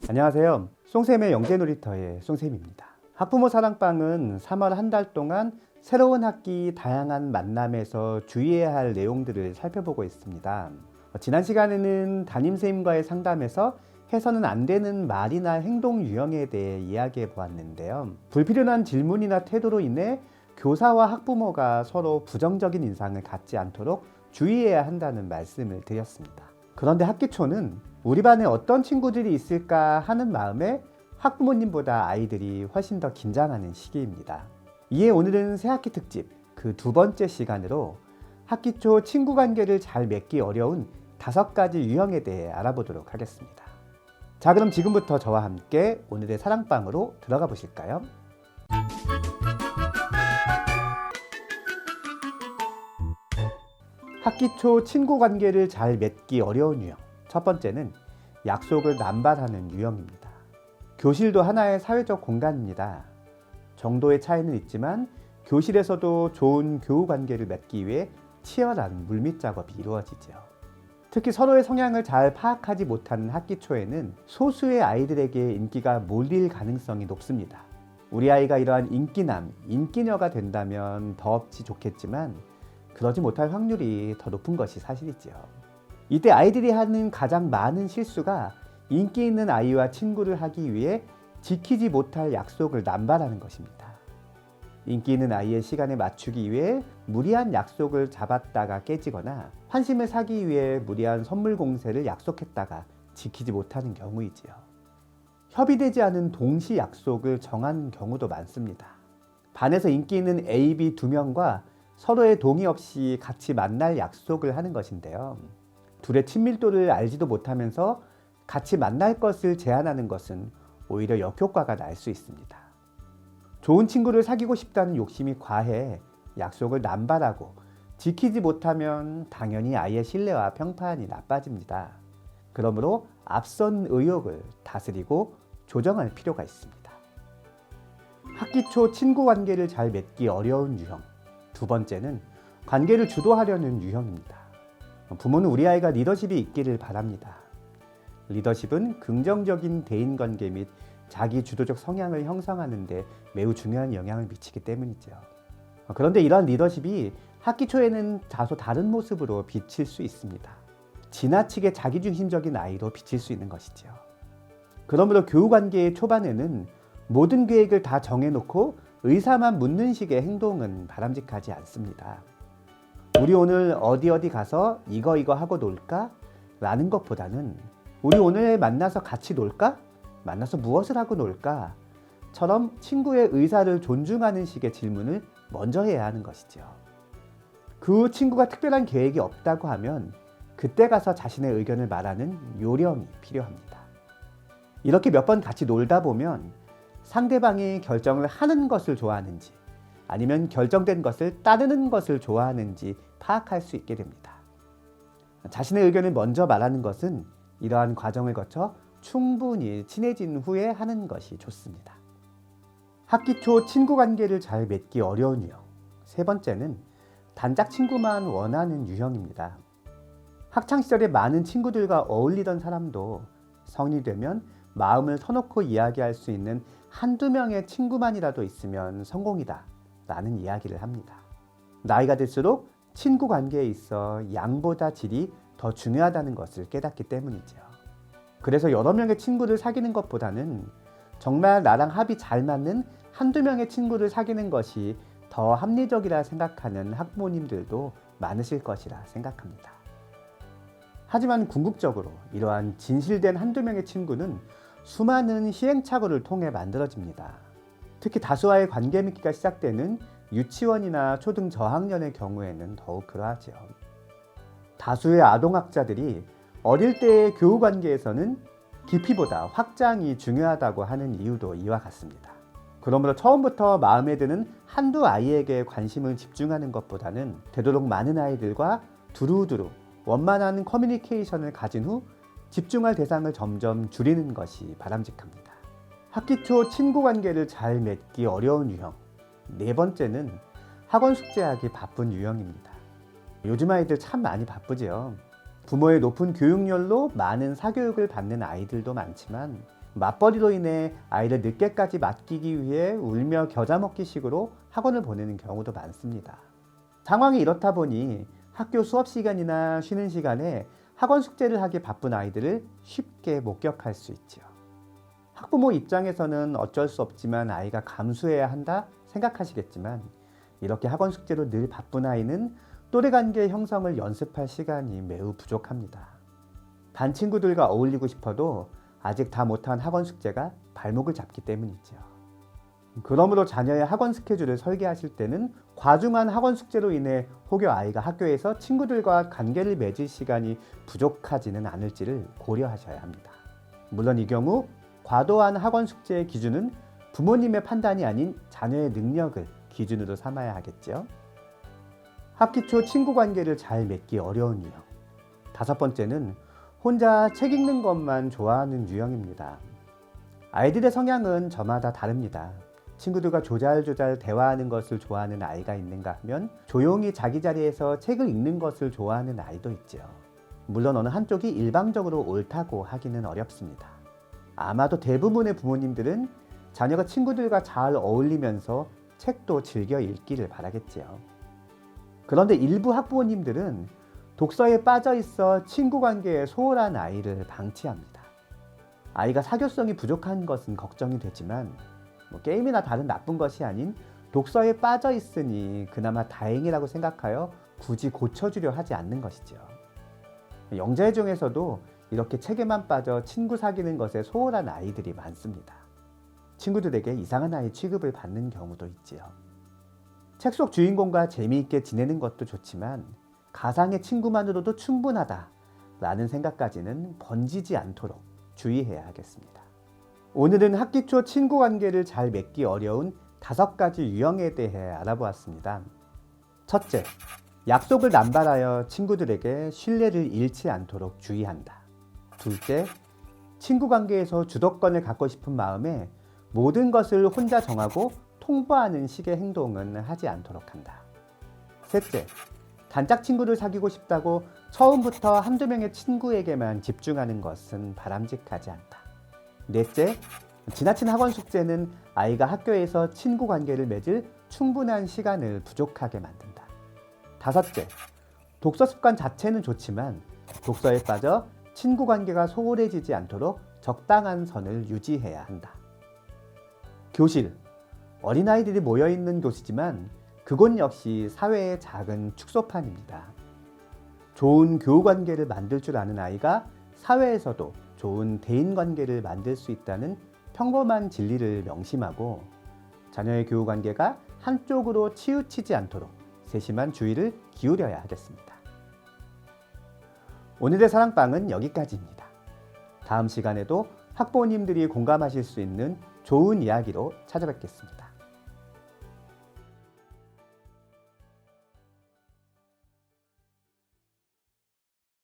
안녕하세요. 송쌤의 영재놀이터의 송쌤입니다. 학부모 사랑방은 3월 한 달 동안 새로운 학기 다양한 만남에서 주의해야 할 내용들을 살펴보고 있습니다. 지난 시간에는 담임선생님과의 상담에서 해서는 안 되는 말이나 행동 유형에 대해 이야기해 보았는데요. 불필요한 질문이나 태도로 인해 교사와 학부모가 서로 부정적인 인상을 갖지 않도록 주의해야 한다는 말씀을 드렸습니다. 그런데 학기 초는 우리 반에 어떤 친구들이 있을까 하는 마음에 학부모님보다 아이들이 훨씬 더 긴장하는 시기입니다. 이에 오늘은 새학기 특집 그 두 번째 시간으로 학기 초 친구 관계를 잘 맺기 어려운 5가지 유형에 대해 알아보도록 하겠습니다. 자, 그럼 지금부터 저와 함께 오늘의 사랑방으로 들어가 보실까요? 학기 초 친구 관계를 잘 맺기 어려운 유형. 첫 번째는 약속을 남발하는 유형입니다. 교실도 하나의 사회적 공간입니다. 정도의 차이는 있지만 교실에서도 좋은 교우 관계를 맺기 위해 치열한 물밑 작업이 이루어지죠. 특히 서로의 성향을 잘 파악하지 못하는 학기 초에는 소수의 아이들에게 인기가 몰릴 가능성이 높습니다. 우리 아이가 이러한 인기남, 인기녀가 된다면 더없이 좋겠지만 그러지 못할 확률이 더 높은 것이 사실이지요. 이때 아이들이 하는 가장 많은 실수가 인기 있는 아이와 친구를 하기 위해 지키지 못할 약속을 남발하는 것입니다. 인기 있는 아이의 시간에 맞추기 위해 무리한 약속을 잡았다가 깨지거나 환심을 사기 위해 무리한 선물 공세를 약속했다가 지키지 못하는 경우이지요. 협의되지 않은 동시 약속을 정한 경우도 많습니다. 반에서 인기 있는 A, B 2명과 서로의 동의 없이 같이 만날 약속을 하는 것인데요. 둘의 친밀도를 알지도 못하면서 같이 만날 것을 제안하는 것은 오히려 역효과가 날 수 있습니다. 좋은 친구를 사귀고 싶다는 욕심이 과해 약속을 남발하고 지키지 못하면 당연히 아이의 신뢰와 평판이 나빠집니다. 그러므로 앞선 의욕을 다스리고 조정할 필요가 있습니다. 학기 초 친구 관계를 잘 맺기 어려운 유형. 두 번째는 관계를 주도하려는 유형입니다. 부모는 우리 아이가 리더십이 있기를 바랍니다. 리더십은 긍정적인 대인관계 및 자기 주도적 성향을 형성하는 데 매우 중요한 영향을 미치기 때문이죠. 그런데 이러한 리더십이 학기 초에는 다소 다른 모습으로 비칠 수 있습니다. 지나치게 자기중심적인 아이로 비칠 수 있는 것이죠. 그러므로 교우관계의 초반에는 모든 계획을 다 정해놓고 의사만 묻는 식의 행동은 바람직하지 않습니다. 우리 오늘 어디 가서 이거 하고 놀까? 라는 것보다는 우리 오늘 만나서 같이 놀까? 만나서 무엇을 하고 놀까? 처럼 친구의 의사를 존중하는 식의 질문을 먼저 해야 하는 것이죠. 그 친구가 특별한 계획이 없다고 하면 그때 가서 자신의 의견을 말하는 요령이 필요합니다. 이렇게 몇 번 같이 놀다 보면 상대방이 결정을 하는 것을 좋아하는지 아니면 결정된 것을 따르는 것을 좋아하는지 파악할 수 있게 됩니다. 자신의 의견을 먼저 말하는 것은 이러한 과정을 거쳐 충분히 친해진 후에 하는 것이 좋습니다. 학기 초 친구 관계를 잘 맺기 어려운 유형. 세 번째는 단짝 친구만 원하는 유형입니다. 학창시절에 많은 친구들과 어울리던 사람도 성인이 되면 마음을 터놓고 이야기할 수 있는 한두 명의 친구만이라도 있으면 성공이다 라는 이야기를 합니다. 나이가 들수록 친구 관계에 있어 양보다 질이 더 중요하다는 것을 깨닫기 때문이죠. 그래서 여러 명의 친구를 사귀는 것보다는 정말 나랑 합이 잘 맞는 한두 명의 친구를 사귀는 것이 더 합리적이라 생각하는 학부모님들도 많으실 것이라 생각합니다. 하지만 궁극적으로 이러한 진실된 한두 명의 친구는 수많은 시행착오를 통해 만들어집니다. 특히 다수와의 관계 맺기가 시작되는 유치원이나 초등 저학년의 경우에는 더욱 그러하죠. 다수의 아동학자들이 어릴 때의 교우 관계에서는 깊이보다 확장이 중요하다고 하는 이유도 이와 같습니다. 그러므로 처음부터 마음에 드는 한두 아이에게 관심을 집중하는 것보다는 되도록 많은 아이들과 두루두루 원만한 커뮤니케이션을 가진 후 집중할 대상을 점점 줄이는 것이 바람직합니다. 학기 초 친구 관계를 잘 맺기 어려운 유형. 네 번째는 학원 숙제하기 바쁜 유형입니다. 요즘 아이들 참 많이 바쁘죠. 부모의 높은 교육열로 많은 사교육을 받는 아이들도 많지만 맞벌이로 인해 아이를 늦게까지 맡기기 위해 울며 겨자 먹기 식으로 학원을 보내는 경우도 많습니다. 상황이 이렇다 보니 학교 수업 시간이나 쉬는 시간에 학원 숙제를 하기 바쁜 아이들을 쉽게 목격할 수 있지요. 학부모 입장에서는 어쩔 수 없지만 아이가 감수해야 한다 생각하시겠지만, 이렇게 학원 숙제로 늘 바쁜 아이는 또래 관계 형성을 연습할 시간이 매우 부족합니다. 반 친구들과 어울리고 싶어도 아직 다 못한 학원 숙제가 발목을 잡기 때문이죠. 그러므로 자녀의 학원 스케줄을 설계하실 때는 과중한 학원 숙제로 인해 혹여 아이가 학교에서 친구들과 관계를 맺을 시간이 부족하지는 않을지를 고려하셔야 합니다. 물론 이 경우 과도한 학원 숙제의 기준은 부모님의 판단이 아닌 자녀의 능력을 기준으로 삼아야 하겠죠. 학기 초 친구 관계를 잘 맺기 어려운 유형. 5번째는 혼자 책 읽는 것만 좋아하는 유형입니다. 아이들의 성향은 저마다 다릅니다. 친구들과 조잘조잘 대화하는 것을 좋아하는 아이가 있는가 하면 조용히 자기 자리에서 책을 읽는 것을 좋아하는 아이도 있죠. 물론 어느 한쪽이 일방적으로 옳다고 하기는 어렵습니다. 아마도 대부분의 부모님들은 자녀가 친구들과 잘 어울리면서 책도 즐겨 읽기를 바라겠지요. 그런데 일부 학부모님들은 독서에 빠져 있어 친구 관계에 소홀한 아이를 방치합니다. 아이가 사교성이 부족한 것은 걱정이 되지만 게임이나 다른 나쁜 것이 아닌 독서에 빠져 있으니 그나마 다행이라고 생각하여 굳이 고쳐주려 하지 않는 것이죠. 영재 중에서도 이렇게 책에만 빠져 친구 사귀는 것에 소홀한 아이들이 많습니다. 친구들에게 이상한 아이 취급을 받는 경우도 있지요. 책 속 주인공과 재미있게 지내는 것도 좋지만 가상의 친구만으로도 충분하다 라는 생각까지는 번지지 않도록 주의해야 하겠습니다. 오늘은 학기 초 친구 관계를 잘 맺기 어려운 5가지 유형에 대해 알아보았습니다. 첫째, 약속을 남발하여 친구들에게 신뢰를 잃지 않도록 주의한다. 둘째, 친구 관계에서 주도권을 갖고 싶은 마음에 모든 것을 혼자 정하고 통보하는 식의 행동은 하지 않도록 한다. 셋째, 단짝 친구를 사귀고 싶다고 처음부터 한두 명의 친구에게만 집중하는 것은 바람직하지 않다. 넷째, 지나친 학원 숙제는 아이가 학교에서 친구 관계를 맺을 충분한 시간을 부족하게 만든다. 다섯째, 독서 습관 자체는 좋지만 독서에 빠져 친구 관계가 소홀해지지 않도록 적당한 선을 유지해야 한다. 교실, 어린아이들이 모여있는 곳이지만 그곳 역시 사회의 작은 축소판입니다. 좋은 교우 관계를 만들 줄 아는 아이가 사회에서도 좋은 대인 관계를 만들 수 있다는 평범한 진리를 명심하고 자녀의 교우 관계가 한쪽으로 치우치지 않도록 세심한 주의를 기울여야 하겠습니다. 오늘의 사랑방은 여기까지입니다. 다음 시간에도 학부모님들이 공감하실 수 있는 좋은 이야기로 찾아뵙겠습니다.